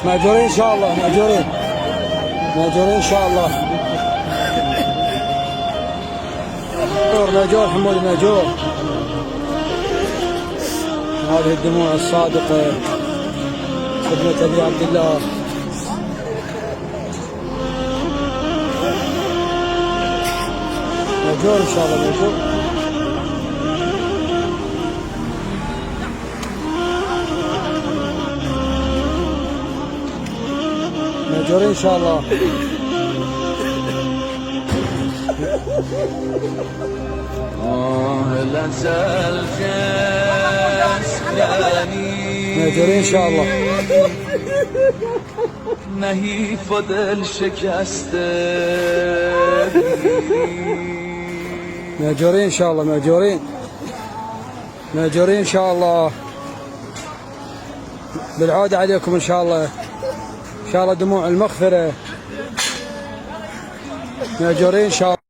مأجورين ان شاء الله، مأجورين ان شاء الله. مأجور حمود، مأجور. هذه الدموع الصادقة ابنة ابي عبد الله. مأجور ان شاء الله، مأجور. مأجورين ان شاء الله. مأجورين ان شاء الله. نهی فدل شکسته. مأجورين ان شاء الله، مأجورين ان شاء الله. بالعودة عليكم ان شاء الله، ان شاء الله دموع المغفرة. مأجورين ان شاء الله.